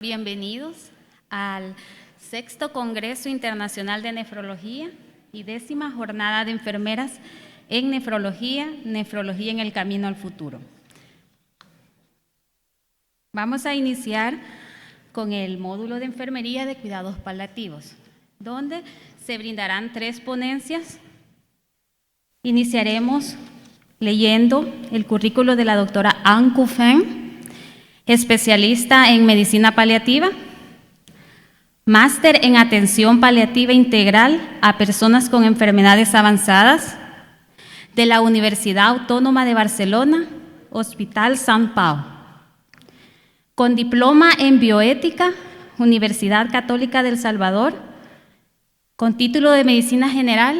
Bienvenidos al 6º Congreso Internacional de Nefrología y 10ª Jornada de Enfermeras en Nefrología, Nefrología en el Camino al Futuro. Vamos a iniciar con el módulo de Enfermería de Cuidados Paliativos, donde se brindarán 3 ponencias. Iniciaremos leyendo el currículo de la doctora Anh Cu Phen, especialista en medicina paliativa, máster en atención paliativa integral a personas con enfermedades avanzadas de la Universidad Autónoma de Barcelona, Hospital Sant Pau, con diploma en bioética, Universidad Católica del Salvador, con título de medicina general,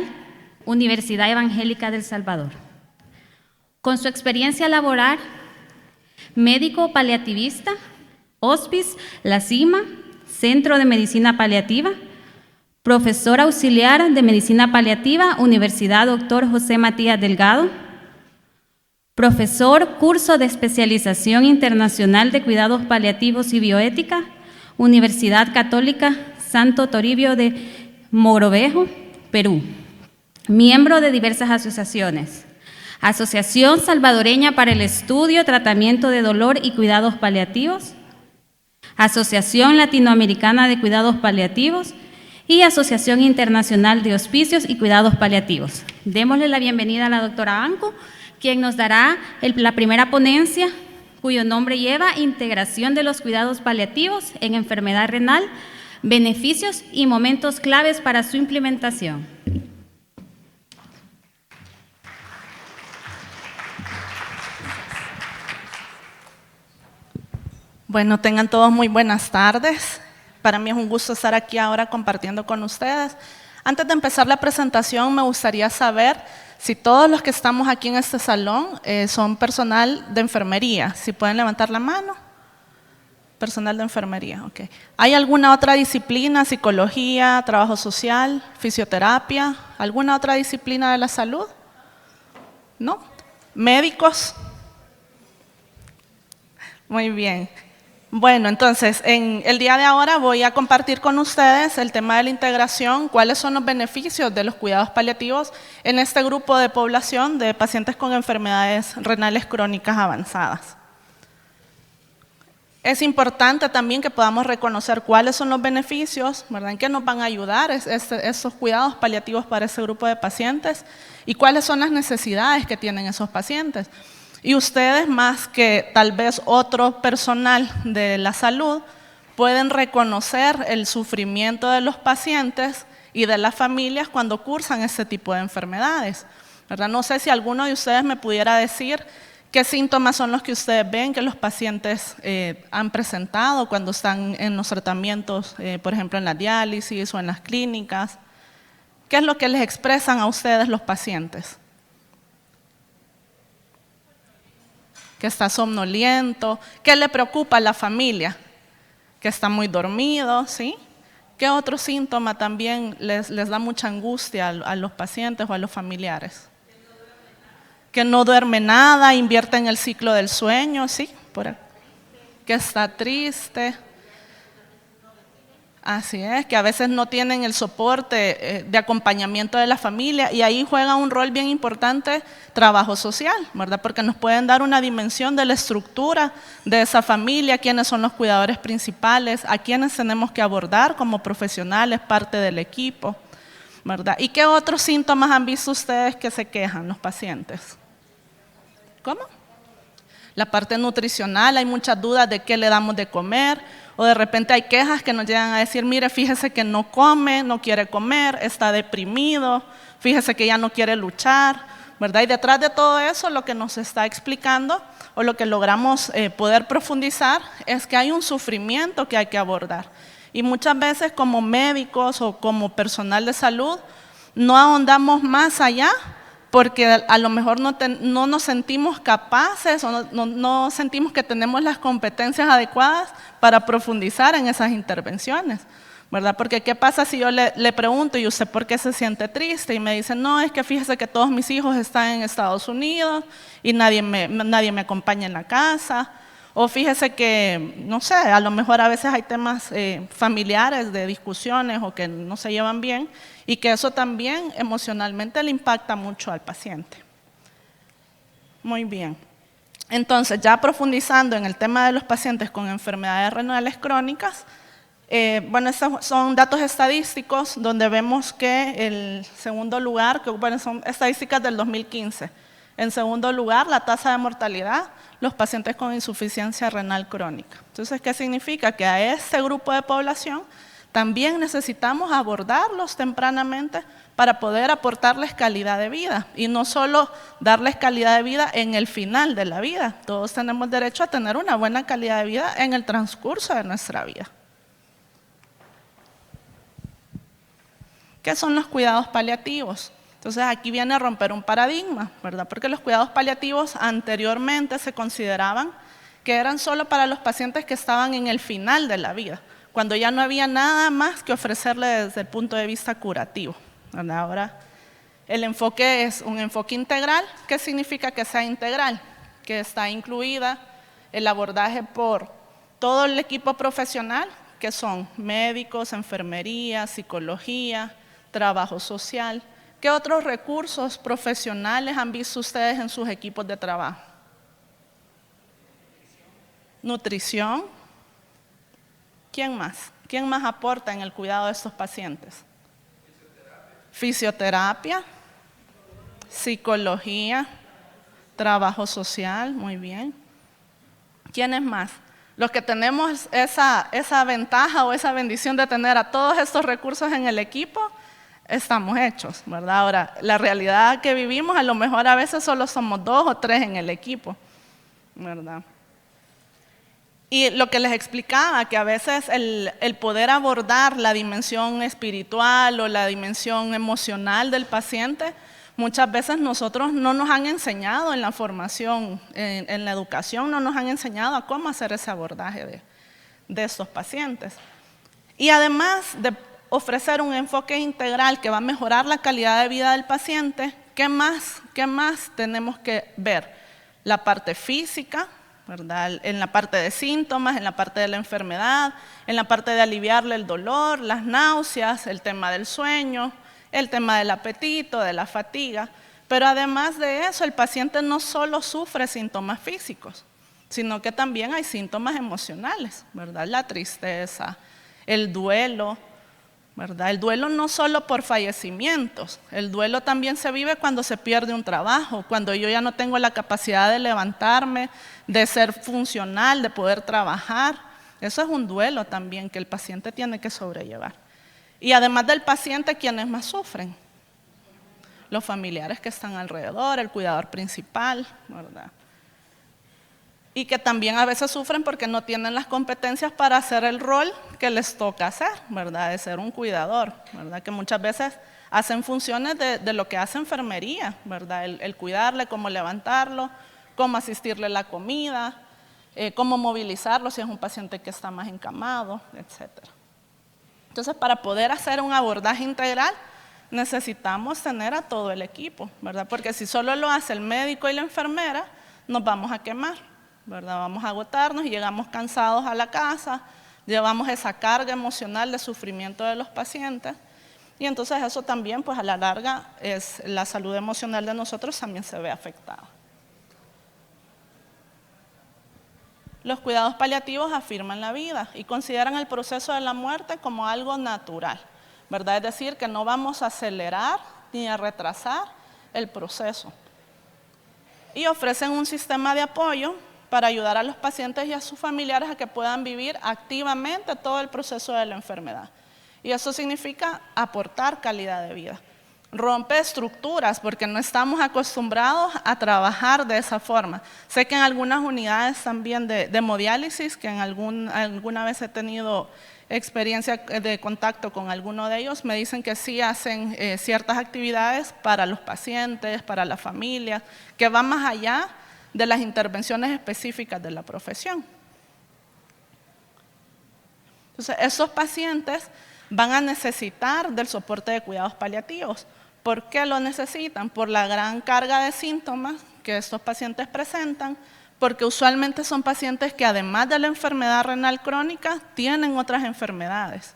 Universidad Evangélica del Salvador. Con su experiencia laboral, médico paliativista, Hospice La Cima, Centro de Medicina Paliativa, profesor auxiliar de Medicina Paliativa, Universidad Dr. José Matías Delgado, profesor curso de especialización internacional de cuidados paliativos y bioética, Universidad Católica Santo Toribio de Mogrovejo, Perú, miembro de diversas asociaciones. Asociación Salvadoreña para el Estudio, Tratamiento de Dolor y Cuidados Paliativos, Asociación Latinoamericana de Cuidados Paliativos y Asociación Internacional de Hospicios y Cuidados Paliativos. Démosle la bienvenida a la doctora Anh Cu, quien nos dará la primera ponencia, cuyo nombre lleva Integración de los Cuidados Paliativos en Enfermedad Renal, beneficios y momentos claves para su implementación. Bueno, tengan todos muy buenas tardes. Para mí es un gusto estar aquí ahora compartiendo con ustedes. Antes de empezar la presentación, me gustaría saber si todos los que estamos aquí en este salón son personal de enfermería. Si pueden levantar la mano. Personal de enfermería, ok. ¿Hay alguna otra disciplina, psicología, trabajo social, fisioterapia? ¿Alguna otra disciplina de la salud? ¿No? ¿Médicos? Muy bien. Bueno, entonces, en el día de ahora voy a compartir con ustedes el tema de la integración, cuáles son los beneficios de los cuidados paliativos en este grupo de población de pacientes con enfermedades renales crónicas avanzadas. Es importante también que podamos reconocer cuáles son los beneficios, ¿verdad?, en qué nos van a ayudar esos cuidados paliativos para ese grupo de pacientes y cuáles son las necesidades que tienen esos pacientes. Y ustedes, más que tal vez otro personal de la salud, pueden reconocer el sufrimiento de los pacientes y de las familias cuando cursan este tipo de enfermedades, ¿verdad? No sé si alguno de ustedes me pudiera decir qué síntomas son los que ustedes ven que los pacientes han presentado cuando están en los tratamientos, por ejemplo en la diálisis o en las clínicas. ¿Qué es lo que les expresan a ustedes los pacientes? Que está somnoliento, ¿qué le preocupa a la familia? Que está muy dormido, ¿sí? ¿Qué otro síntoma también les da mucha angustia a los pacientes o a los familiares? Que no duerme nada, invierte en el ciclo del sueño, ¿sí? Que está triste. Así es, que a veces no tienen el soporte de acompañamiento de la familia y ahí juega un rol bien importante trabajo social, ¿verdad? Porque nos pueden dar una dimensión de la estructura de esa familia, quiénes son los cuidadores principales, a quiénes tenemos que abordar como profesionales, parte del equipo, ¿verdad? ¿Y qué otros síntomas han visto ustedes que se quejan los pacientes? ¿Cómo? La parte nutricional, hay muchas dudas de qué le damos de comer, o de repente hay quejas que nos llegan a decir, mire, fíjese que no come, no quiere comer, está deprimido, fíjese que ya no quiere luchar, ¿verdad? Y detrás de todo eso lo que nos está explicando o lo que logramos poder profundizar es que hay un sufrimiento que hay que abordar. Y muchas veces como médicos o como personal de salud no ahondamos más allá porque a lo mejor no nos sentimos capaces o no sentimos que tenemos las competencias adecuadas para profundizar en esas intervenciones, ¿verdad? Porque ¿qué pasa si yo le pregunto, ¿y usted por qué se siente triste? Y me dice, no, es que fíjese que todos mis hijos están en Estados Unidos y nadie me acompaña en la casa. O fíjese que, no sé, a lo mejor a veces hay temas familiares de discusiones o que no se llevan bien y que eso también emocionalmente le impacta mucho al paciente. Muy bien. Entonces, ya profundizando en el tema de los pacientes con enfermedades renales crónicas, bueno, estos son datos estadísticos donde vemos que el segundo lugar, que bueno, son estadísticas del 2015, en segundo lugar, la tasa de mortalidad, los pacientes con insuficiencia renal crónica. Entonces, ¿qué significa? Que a este grupo de población también necesitamos abordarlos tempranamente para poder aportarles calidad de vida y no solo darles calidad de vida en el final de la vida. Todos tenemos derecho a tener una buena calidad de vida en el transcurso de nuestra vida. ¿Qué son los cuidados paliativos? Entonces aquí viene a romper un paradigma, ¿verdad? Porque los cuidados paliativos anteriormente se consideraban que eran solo para los pacientes que estaban en el final de la vida, cuando ya no había nada más que ofrecerle desde el punto de vista curativo, ¿verdad? Ahora el enfoque es un enfoque integral. ¿Qué significa que sea integral? Que está incluida el abordaje por todo el equipo profesional, que son médicos, enfermería, psicología, trabajo social. ¿Qué otros recursos profesionales han visto ustedes en sus equipos de trabajo? Nutrición. ¿Quién más? ¿Quién más aporta en el cuidado de estos pacientes? Fisioterapia, psicología, trabajo social, muy bien. ¿Quiénes más? Los que tenemos esa ventaja o esa bendición de tener a todos estos recursos en el equipo, estamos hechos, ¿verdad? Ahora, la realidad que vivimos, a lo mejor a veces solo somos 2 o 3 en el equipo, ¿verdad? Y lo que les explicaba, que a veces el poder abordar la dimensión espiritual o la dimensión emocional del paciente, muchas veces nosotros no nos han enseñado en la formación, en la educación, no nos han enseñado a cómo hacer ese abordaje de estos pacientes. Y además de ofrecer un enfoque integral que va a mejorar la calidad de vida del paciente, ¿qué más tenemos que ver? La parte física, ¿verdad? En la parte de síntomas, en la parte de la enfermedad, en la parte de aliviarle el dolor, las náuseas, el tema del sueño, el tema del apetito, de la fatiga. Pero además de eso, el paciente no solo sufre síntomas físicos, sino que también hay síntomas emocionales, ¿verdad? La tristeza, el duelo, ¿verdad? El duelo no solo por fallecimientos, el duelo también se vive cuando se pierde un trabajo, cuando yo ya no tengo la capacidad de levantarme, de ser funcional, de poder trabajar. Eso es un duelo también que el paciente tiene que sobrellevar. Y además del paciente, ¿quiénes más sufren? Los familiares que están alrededor, el cuidador principal, ¿verdad? Y que también a veces sufren porque no tienen las competencias para hacer el rol que les toca hacer, ¿verdad? De ser un cuidador, ¿verdad? Que muchas veces hacen funciones de lo que hace enfermería, ¿verdad? El cuidarle, cómo levantarlo, cómo asistirle la comida, cómo movilizarlo si es un paciente que está más encamado, etc. Entonces, para poder hacer un abordaje integral, necesitamos tener a todo el equipo, ¿verdad? Porque si solo lo hace el médico y la enfermera, nos vamos a quemar, ¿verdad? Vamos a agotarnos y llegamos cansados a la casa, llevamos esa carga emocional de sufrimiento de los pacientes y entonces eso también, pues a la larga, la salud emocional de nosotros también se ve afectada. Los cuidados paliativos afirman la vida y consideran el proceso de la muerte como algo natural, ¿verdad? Es decir, que no vamos a acelerar ni a retrasar el proceso. Y ofrecen un sistema de apoyo para ayudar a los pacientes y a sus familiares a que puedan vivir activamente todo el proceso de la enfermedad. Y eso significa aportar calidad de vida. Rompe estructuras porque no estamos acostumbrados a trabajar de esa forma. Sé que en algunas unidades también de hemodiálisis, que alguna vez he tenido experiencia de contacto con alguno de ellos, me dicen que sí hacen ciertas actividades para los pacientes, para la familia, que van más allá de las intervenciones específicas de la profesión. Entonces, esos pacientes van a necesitar del soporte de cuidados paliativos. ¿Por qué lo necesitan? Por la gran carga de síntomas que estos pacientes presentan, porque usualmente son pacientes que además de la enfermedad renal crónica, tienen otras enfermedades,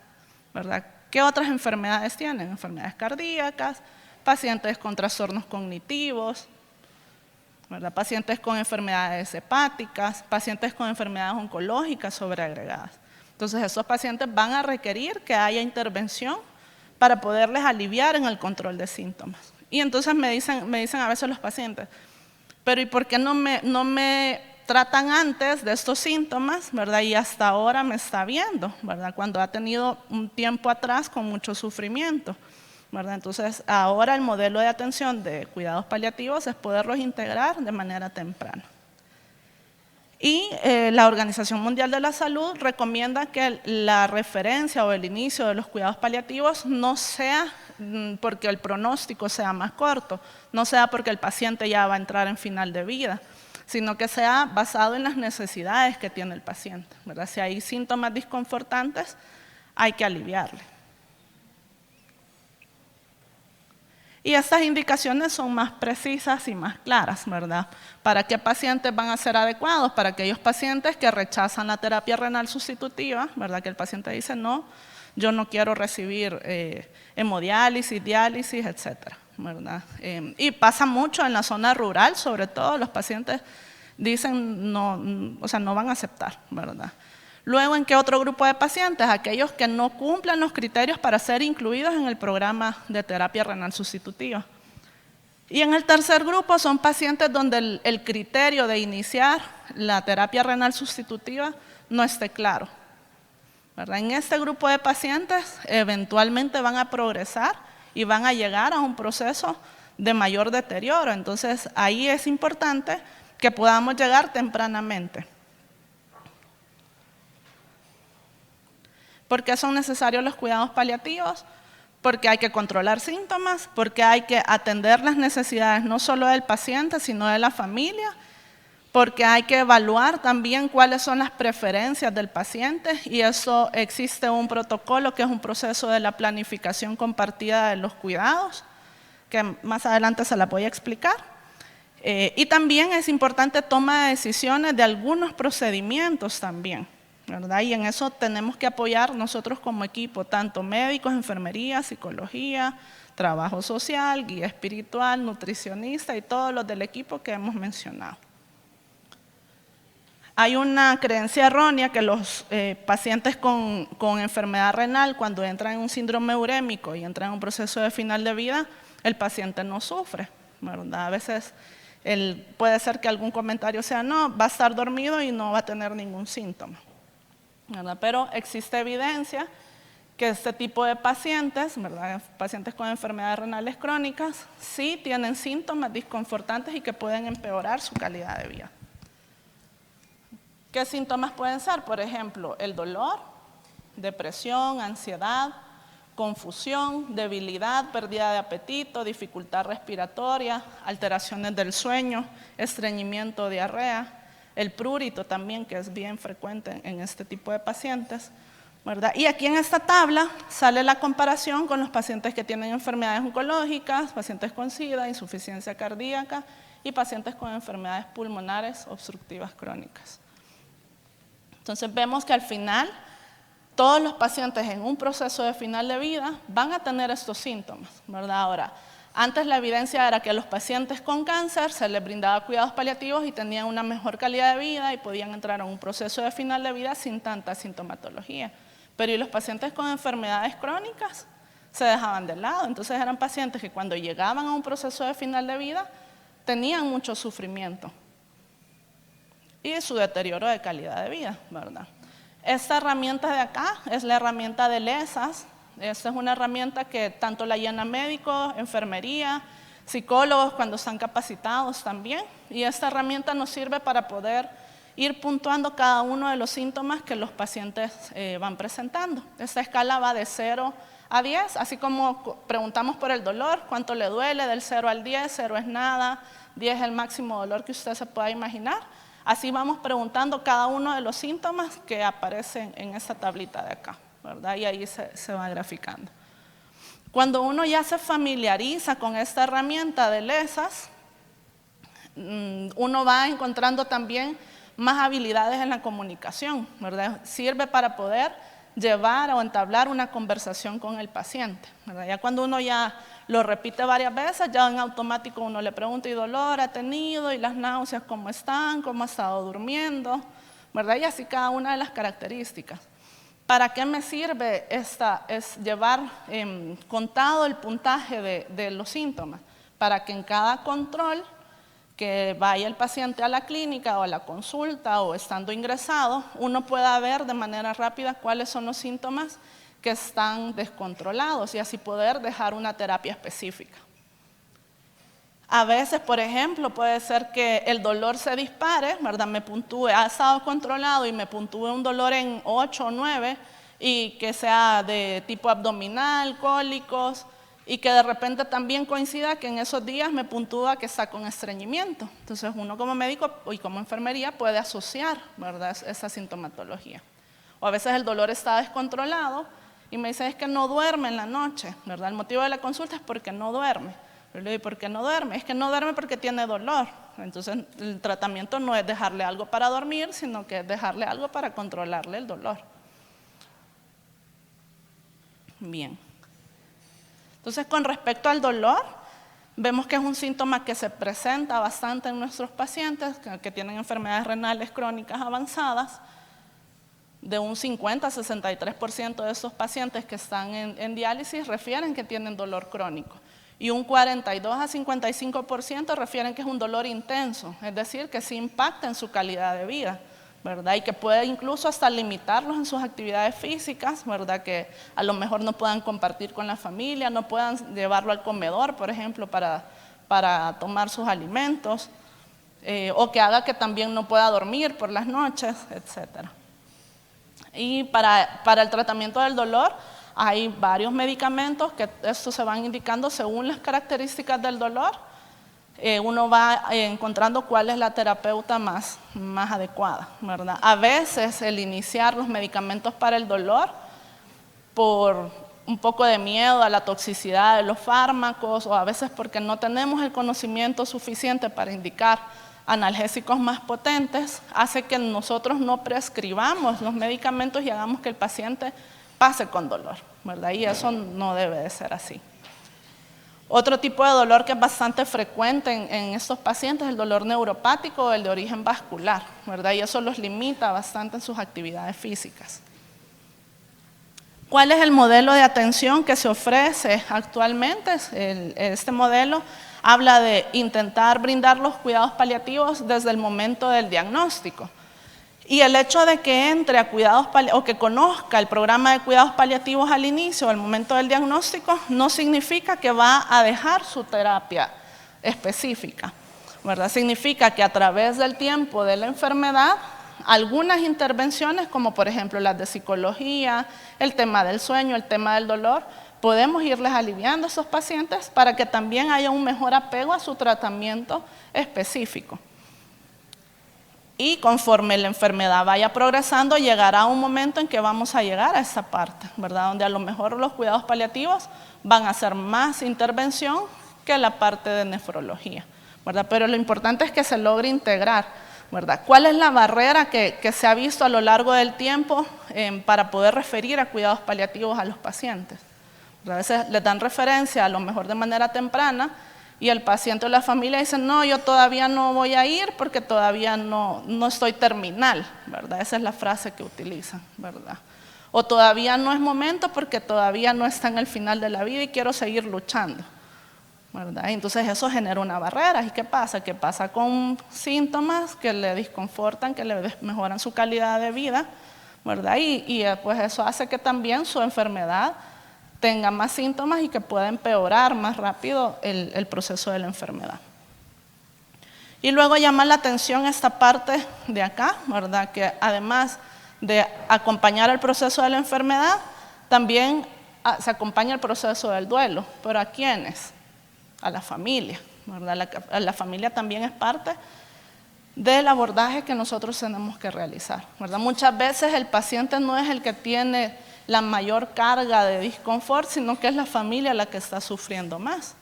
¿verdad? ¿Qué otras enfermedades tienen? Enfermedades cardíacas, pacientes con trastornos cognitivos, ¿verdad? Pacientes con enfermedades hepáticas, pacientes con enfermedades oncológicas sobreagregadas. Entonces, esos pacientes van a requerir que haya intervención para poderles aliviar en el control de síntomas. Y entonces me dicen a veces los pacientes, pero ¿y por qué no me tratan antes de estos síntomas, ¿verdad? Y hasta ahora me está viendo, ¿verdad? Cuando ha tenido un tiempo atrás con mucho sufrimiento, ¿verdad? Entonces, ahora el modelo de atención de cuidados paliativos es poderlos integrar de manera temprana. Y la Organización Mundial de la Salud recomienda que la referencia o el inicio de los cuidados paliativos no sea porque el pronóstico sea más corto, no sea porque el paciente ya va a entrar en final de vida, sino que sea basado en las necesidades que tiene el paciente, ¿verdad? Si hay síntomas desconfortantes, hay que aliviarle. Y estas indicaciones son más precisas y más claras, ¿verdad? ¿Para qué pacientes van a ser adecuados? Para aquellos pacientes que rechazan la terapia renal sustitutiva, ¿verdad? Que el paciente dice, no, yo no quiero recibir hemodiálisis, diálisis, etcétera, ¿verdad? Y pasa mucho en la zona rural, sobre todo los pacientes dicen, no, o sea, no van a aceptar, ¿verdad? Luego, ¿en qué otro grupo de pacientes? Aquellos que no cumplen los criterios para ser incluidos en el programa de terapia renal sustitutiva. Y en el tercer grupo son pacientes donde el criterio de iniciar la terapia renal sustitutiva no esté claro, ¿verdad? En este grupo de pacientes eventualmente van a progresar y van a llegar a un proceso de mayor deterioro. Entonces, ahí es importante que podamos llegar tempranamente. ¿Por qué son necesarios los cuidados paliativos? Porque hay que controlar síntomas, porque hay que atender las necesidades no solo del paciente, sino de la familia, porque hay que evaluar también cuáles son las preferencias del paciente, y eso existe un protocolo que es un proceso de la planificación compartida de los cuidados, que más adelante se la voy a explicar. Y también es importante toma de decisiones de algunos procedimientos también, ¿verdad? Y en eso tenemos que apoyar nosotros como equipo, tanto médicos, enfermería, psicología, trabajo social, guía espiritual, nutricionista y todos los del equipo que hemos mencionado. Hay una creencia errónea que los pacientes con enfermedad renal, cuando entran en un síndrome urémico y entran en un proceso de final de vida, el paciente no sufre, ¿verdad? A veces puede ser que algún comentario sea, no, va a estar dormido y no va a tener ningún síntoma, ¿verdad? Pero existe evidencia que este tipo de pacientes, ¿verdad? Pacientes con enfermedades renales crónicas, sí tienen síntomas desconfortantes y que pueden empeorar su calidad de vida. ¿Qué síntomas pueden ser? Por ejemplo, el dolor, depresión, ansiedad, confusión, debilidad, pérdida de apetito, dificultad respiratoria, alteraciones del sueño, estreñimiento, diarrea, el prurito también, que es bien frecuente en este tipo de pacientes, ¿verdad? Y aquí en esta tabla sale la comparación con los pacientes que tienen enfermedades oncológicas, pacientes con SIDA, insuficiencia cardíaca y pacientes con enfermedades pulmonares obstructivas crónicas. Entonces vemos que al final todos los pacientes en un proceso de final de vida van a tener estos síntomas, ¿verdad? Ahora, antes la evidencia era que a los pacientes con cáncer se les brindaba cuidados paliativos y tenían una mejor calidad de vida y podían entrar en un proceso de final de vida sin tanta sintomatología. Pero ¿y los pacientes con enfermedades crónicas? Se dejaban de lado. Entonces eran pacientes que cuando llegaban a un proceso de final de vida tenían mucho sufrimiento y su deterioro de calidad de vida, ¿verdad? Esta herramienta de acá es la herramienta de LESAS. Esta es una herramienta que tanto la llenan médicos, enfermería, psicólogos cuando están capacitados también. Y esta herramienta nos sirve para poder ir puntuando cada uno de los síntomas que los pacientes van presentando. Esta escala va de 0 a 10, así como preguntamos por el dolor, cuánto le duele, del 0 al 10, 0 es nada, 10 es el máximo dolor que usted se pueda imaginar. Así vamos preguntando cada uno de los síntomas que aparecen en esta tablita de acá, ¿verdad? Y ahí se va graficando. Cuando uno ya se familiariza con esta herramienta de LESAS, uno va encontrando también más habilidades en la comunicación, ¿verdad? Sirve para poder llevar o entablar una conversación con el paciente, ¿verdad? Ya cuando uno ya lo repite varias veces, ya en automático uno le pregunta, ¿y dolor ha tenido? ¿Y las náuseas cómo están? ¿Cómo ha estado durmiendo? ¿Verdad? Y así cada una de las características. ¿Para qué me sirve esta? Es llevar contado el puntaje de los síntomas, para que en cada control que vaya el paciente a la clínica o a la consulta o estando ingresado, uno pueda ver de manera rápida cuáles son los síntomas que están descontrolados y así poder dejar una terapia específica. A veces, por ejemplo, puede ser que el dolor se dispare, ¿verdad? Me puntúe, ha estado controlado y me puntúe un dolor en 8 o 9 y que sea de tipo abdominal, cólicos, y que de repente también coincida que en esos días me puntúa que está con estreñimiento. Entonces uno como médico y como enfermería puede asociar, ¿verdad?, esa sintomatología. O a veces el dolor está descontrolado y me dice es que no duerme en la noche, ¿verdad? El motivo de la consulta es porque no duerme. Yo le digo, ¿por qué no duerme? Es que no duerme porque tiene dolor. Entonces el tratamiento no es dejarle algo para dormir, sino que es dejarle algo para controlarle el dolor. Bien. Entonces, con respecto al dolor, vemos que es un síntoma que se presenta bastante en nuestros pacientes que tienen enfermedades renales crónicas avanzadas. De un 50 a 63% de esos pacientes que están en diálisis refieren que tienen dolor crónico. Y un 42 a 55% refieren que es un dolor intenso, es decir, que sí impacta en su calidad de vida, ¿verdad? Y que puede incluso hasta limitarlos en sus actividades físicas, ¿verdad? Que a lo mejor no puedan compartir con la familia, no puedan llevarlo al comedor, por ejemplo, para tomar sus alimentos, o que haga que también no pueda dormir por las noches, etc. Y para el tratamiento del dolor hay varios medicamentos que estos se van indicando según las características del dolor. Uno va encontrando cuál es la terapeuta más adecuada, ¿verdad? A veces el iniciar los medicamentos para el dolor por un poco de miedo a la toxicidad de los fármacos o a veces porque no tenemos el conocimiento suficiente para indicar analgésicos más potentes, hace que nosotros no prescribamos los medicamentos y hagamos que el paciente pase con dolor, ¿verdad? Y eso no debe de ser así. Otro tipo de dolor que es bastante frecuente en estos pacientes es el dolor neuropático o el de origen vascular, ¿verdad? Y eso los limita bastante en sus actividades físicas. ¿Cuál es el modelo de atención que se ofrece actualmente? Este modelo habla de intentar brindar los cuidados paliativos desde el momento del diagnóstico. Y el hecho de que entre a cuidados o que conozca el programa de cuidados paliativos al inicio, al momento del diagnóstico, no significa que va a dejar su terapia específica, ¿verdad? Significa que a través del tiempo de la enfermedad, algunas intervenciones, como por ejemplo las de psicología, el tema del sueño, el tema del dolor, podemos irles aliviando a esos pacientes para que también haya un mejor apego a su tratamiento específico. Y conforme la enfermedad vaya progresando, llegará un momento en que vamos a llegar a esa parte, ¿verdad? Donde a lo mejor los cuidados paliativos van a hacer más intervención que la parte de nefrología, ¿verdad? Pero lo importante es que se logre integrar, ¿verdad? ¿Cuál es la barrera que se ha visto a lo largo del tiempo para poder referir a cuidados paliativos a los pacientes? A veces les dan referencia a lo mejor de manera temprana y el paciente o la familia dicen, no, yo todavía no voy a ir porque todavía no estoy terminal, ¿verdad? Esa es la frase que utilizan, ¿verdad? O todavía no es momento porque todavía no está en el final de la vida y quiero seguir luchando, ¿verdad? Entonces eso genera una barrera. ¿Y qué pasa? Que pasa con síntomas que le desconfortan, que le mejoran su calidad de vida, ¿verdad? Y pues eso hace que también su enfermedad tenga más síntomas y que pueda empeorar más rápido el proceso de la enfermedad. Y luego llamar la atención esta parte de acá, ¿verdad? Que además de acompañar el proceso de la enfermedad, también se acompaña el proceso del duelo. ¿Pero a quiénes? A la familia, ¿verdad? La familia también es parte del abordaje que nosotros tenemos que realizar, ¿verdad? Muchas veces el paciente no es el que tiene la mayor carga de disconfort, sino que es la familia la que está sufriendo más,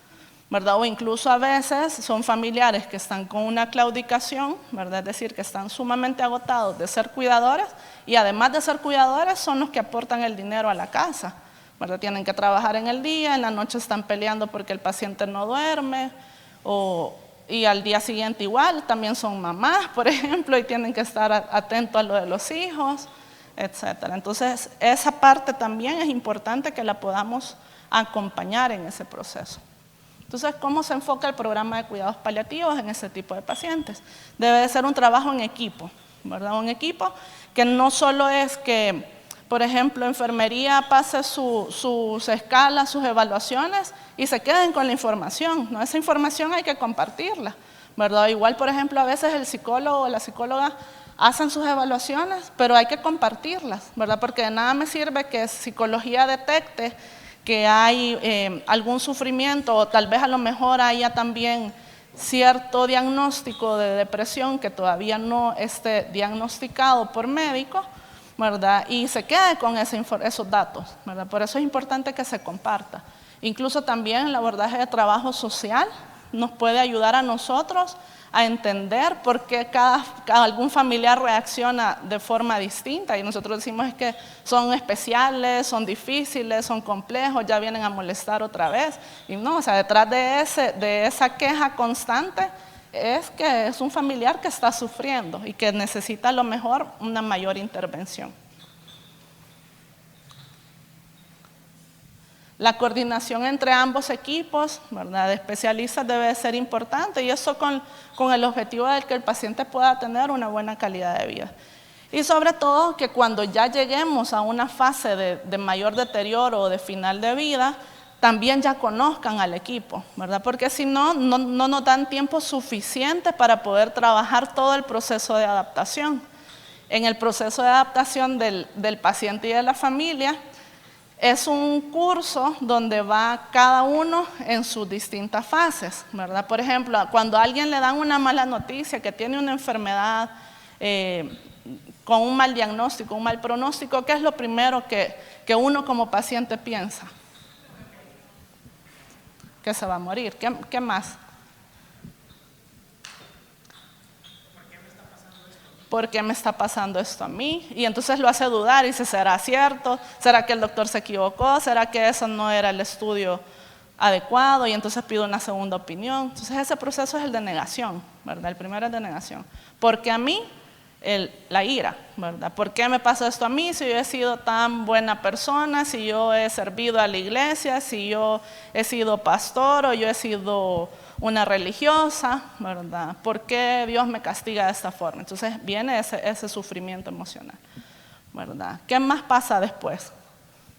¿verdad? O incluso a veces son familiares que están con una claudicación, ¿verdad? Es decir, que están sumamente agotados de ser cuidadores y además de ser cuidadores son los que aportan el dinero a la casa, ¿verdad? Tienen que trabajar en el día, en la noche están peleando porque el paciente no duerme y al día siguiente igual, también son mamás, por ejemplo, y tienen que estar atentos a lo de los hijos, etcétera. Entonces, esa parte también es importante que la podamos acompañar en ese proceso. Entonces, ¿cómo se enfoca el programa de cuidados paliativos en ese tipo de pacientes? Debe de ser un trabajo en equipo, ¿verdad? Un equipo que no solo es que, por ejemplo, enfermería pase sus escalas, sus evaluaciones y se queden con la información, ¿no? Esa información hay que compartirla, ¿verdad? Igual, por ejemplo, a veces el psicólogo o la psicóloga hacen sus evaluaciones, pero hay que compartirlas, ¿verdad? Porque de nada me sirve que psicología detecte que hay algún sufrimiento o tal vez a lo mejor haya también cierto diagnóstico de depresión que todavía no esté diagnosticado por médico, ¿verdad? Y se quede con esos datos, ¿verdad? Por eso es importante que se comparta. Incluso también el abordaje de trabajo social nos puede ayudar a nosotros a entender por qué algún familiar reacciona de forma distinta y nosotros decimos es que son especiales, son difíciles, son complejos, ya vienen a molestar otra vez y no, o sea, detrás de esa queja constante es que es un familiar que está sufriendo y que necesita a lo mejor una mayor intervención. La coordinación entre ambos equipos, ¿verdad?, de especialistas debe ser importante y eso con el objetivo de que el paciente pueda tener una buena calidad de vida. Y sobre todo que cuando ya lleguemos a una fase de mayor deterioro o de final de vida, también ya conozcan al equipo, ¿verdad? Porque si no nos dan tiempo suficiente para poder trabajar todo el proceso de adaptación. En el proceso de adaptación del paciente y de la familia, es un curso donde va cada uno en sus distintas fases, ¿verdad? Por ejemplo, cuando a alguien le dan una mala noticia, que tiene una enfermedad con un mal diagnóstico, un mal pronóstico, ¿qué es lo primero que uno como paciente piensa? Que se va a morir. ¿Qué más? ¿Por qué me está pasando esto a mí? Y entonces lo hace dudar y dice, ¿será cierto? ¿Será que el doctor se equivocó? ¿Será que eso no era el estudio adecuado? Y entonces pido una segunda opinión. Entonces ese proceso es el de negación, ¿verdad? El primero es de negación. Porque a mí, la ira, ¿verdad? ¿Por qué me pasa esto a mí si yo he sido tan buena persona, si yo he servido a la iglesia, si yo he sido pastor o yo he sido una religiosa, ¿verdad? ¿Por qué Dios me castiga de esta forma? Entonces viene ese sufrimiento emocional, ¿verdad? ¿Qué más pasa después?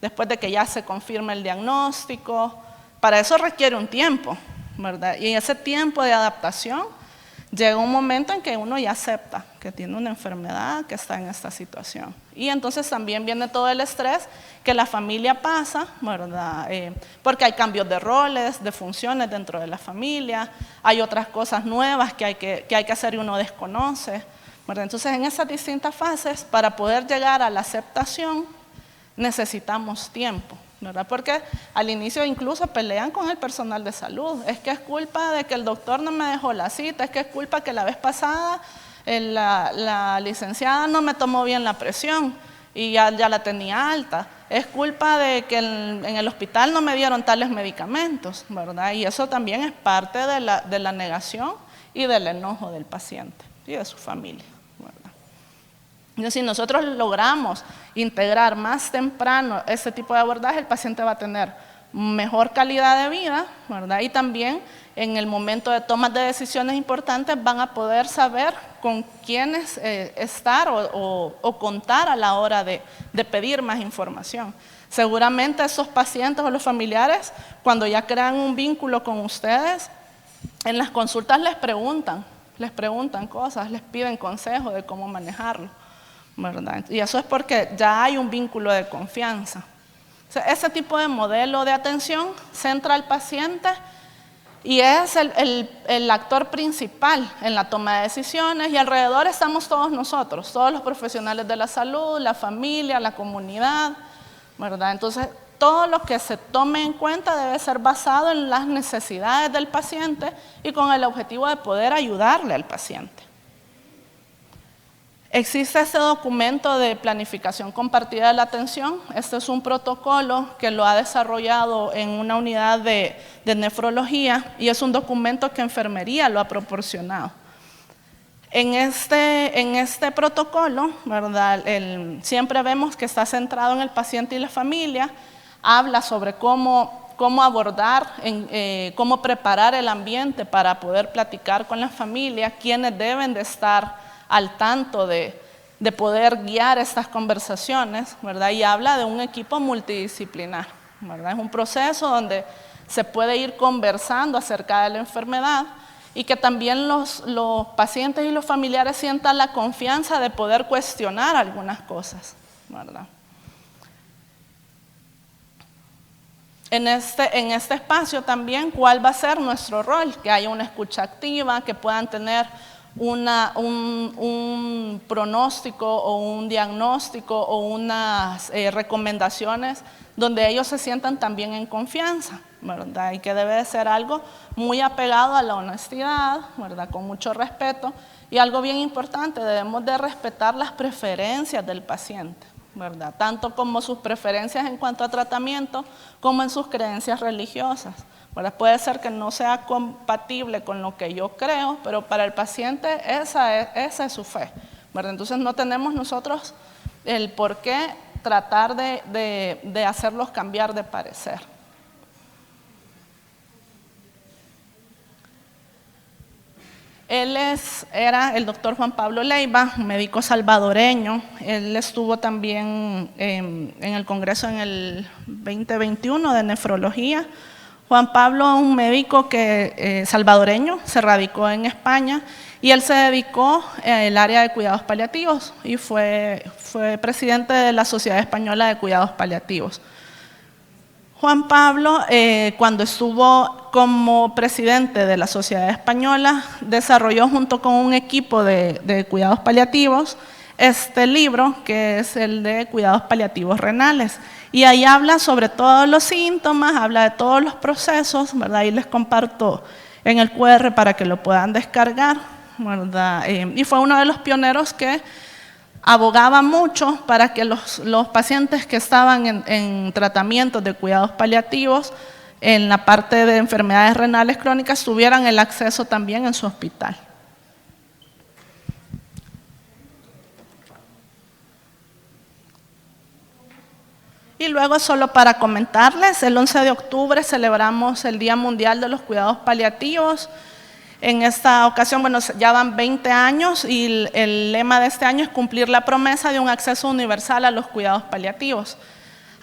Después de que ya se confirma el diagnóstico, para eso requiere un tiempo, ¿verdad? Y ese tiempo de adaptación llega un momento en que uno ya acepta que tiene una enfermedad, que está en esta situación. Y entonces también viene todo el estrés que la familia pasa, ¿verdad? Porque hay cambios de roles, de funciones dentro de la familia, hay otras cosas nuevas que hay que hacer y uno desconoce, ¿verdad? Entonces en esas distintas fases, para poder llegar a la aceptación, necesitamos tiempo, ¿verdad? Porque al inicio incluso pelean con el personal de salud. Es que es culpa de que el doctor no me dejó la cita, es que es culpa que la vez pasada la licenciada no me tomó bien la presión y ya la tenía alta. Es culpa de que en el hospital no me dieron tales medicamentos, ¿verdad? Y eso también es parte de la negación y del enojo del paciente y de su familia, ¿verdad? Entonces, si nosotros logramos integrar más temprano ese tipo de abordaje, el paciente va a tener mejor calidad de vida, ¿verdad? Y también en el momento de tomas de decisiones importantes van a poder saber con quiénes estar o contar a la hora de pedir más información. Seguramente esos pacientes o los familiares, cuando ya crean un vínculo con ustedes, en las consultas les preguntan cosas, les piden consejos de cómo manejarlo, ¿verdad? Y eso es porque ya hay un vínculo de confianza. O sea, ese tipo de modelo de atención centra al paciente y es el actor principal en la toma de decisiones y alrededor estamos todos nosotros, todos los profesionales de la salud, la familia, la comunidad, ¿verdad? Entonces, todo lo que se tome en cuenta debe ser basado en las necesidades del paciente y con el objetivo de poder ayudarle al paciente. Existe este documento de planificación compartida de la atención. Este es un protocolo que lo ha desarrollado en una unidad de nefrología y es un documento que enfermería lo ha proporcionado. En este protocolo, ¿verdad? Siempre vemos que está centrado en el paciente y la familia, habla sobre cómo abordar, cómo preparar el ambiente para poder platicar con la familia, quiénes deben de estar al tanto de poder guiar estas conversaciones, ¿verdad? Y habla de un equipo multidisciplinar, ¿verdad? Es un proceso donde se puede ir conversando acerca de la enfermedad y que también los pacientes y los familiares sientan la confianza de poder cuestionar algunas cosas, ¿verdad? En este espacio también, ¿cuál va a ser nuestro rol? Que haya una escucha activa, que puedan tener un pronóstico o un diagnóstico o unas recomendaciones donde ellos se sientan también en confianza, ¿verdad? Y que debe de ser algo muy apegado a la honestidad, ¿verdad? Con mucho respeto. Y algo bien importante, debemos de respetar las preferencias del paciente, ¿verdad? Tanto como sus preferencias en cuanto a tratamiento, como en sus creencias religiosas, ¿verdad? Puede ser que no sea compatible con lo que yo creo, pero para el paciente esa es su fe, ¿verdad? Entonces no tenemos nosotros el por qué tratar de hacerlos cambiar de parecer. Él era el doctor Juan Pablo Leiva, un médico salvadoreño. Él estuvo también en el Congreso en el 2021 de nefrología. Juan Pablo, un médico salvadoreño, se radicó en España y él se dedicó al área de cuidados paliativos y fue presidente de la Sociedad Española de Cuidados Paliativos. Juan Pablo, cuando estuvo como presidente de la Sociedad Española, desarrolló junto con un equipo de cuidados paliativos este libro, que es el de cuidados paliativos renales. Y ahí habla sobre todos los síntomas, habla de todos los procesos, ¿verdad? Y les comparto en el QR para que lo puedan descargar, ¿verdad? Y fue uno de los pioneros que abogaba mucho para que los pacientes que estaban en tratamientos de cuidados paliativos, en la parte de enfermedades renales crónicas, tuvieran el acceso también en su hospital. Y luego, solo para comentarles, el 11 de octubre celebramos el Día Mundial de los Cuidados Paliativos. En esta ocasión, bueno, ya van 20 años y el lema de este año es cumplir la promesa de un acceso universal a los cuidados paliativos.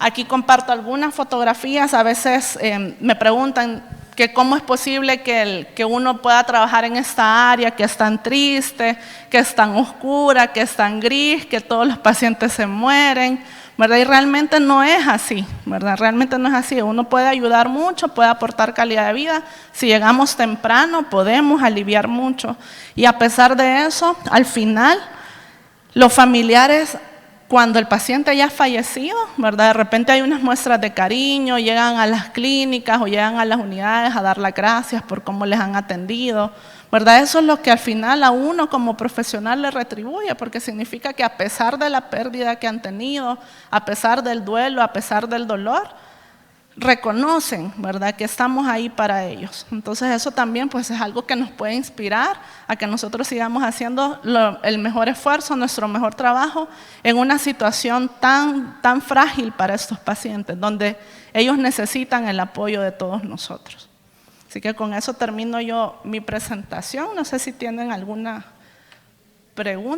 Aquí comparto algunas fotografías. A veces me preguntan que cómo es posible que uno pueda trabajar en esta área que es tan triste, que es tan oscura, que es tan gris, que todos los pacientes se mueren, ¿verdad? Y realmente no es así, ¿verdad? Realmente no es así. Uno puede ayudar mucho, puede aportar calidad de vida. Si llegamos temprano, podemos aliviar mucho. Y a pesar de eso, al final, los familiares, cuando el paciente ya ha fallecido, ¿verdad? De repente hay unas muestras de cariño, llegan a las clínicas o llegan a las unidades a dar las gracias por cómo les han atendido, ¿verdad? Eso es lo que al final a uno como profesional le retribuye, porque significa que a pesar de la pérdida que han tenido, a pesar del duelo, a pesar del dolor, reconocen, ¿verdad?, que estamos ahí para ellos. Entonces eso también pues es algo que nos puede inspirar a que nosotros sigamos haciendo el mejor esfuerzo, nuestro mejor trabajo en una situación tan frágil para estos pacientes, donde ellos necesitan el apoyo de todos nosotros. Así que con eso termino yo mi presentación. No sé si tienen alguna pregunta.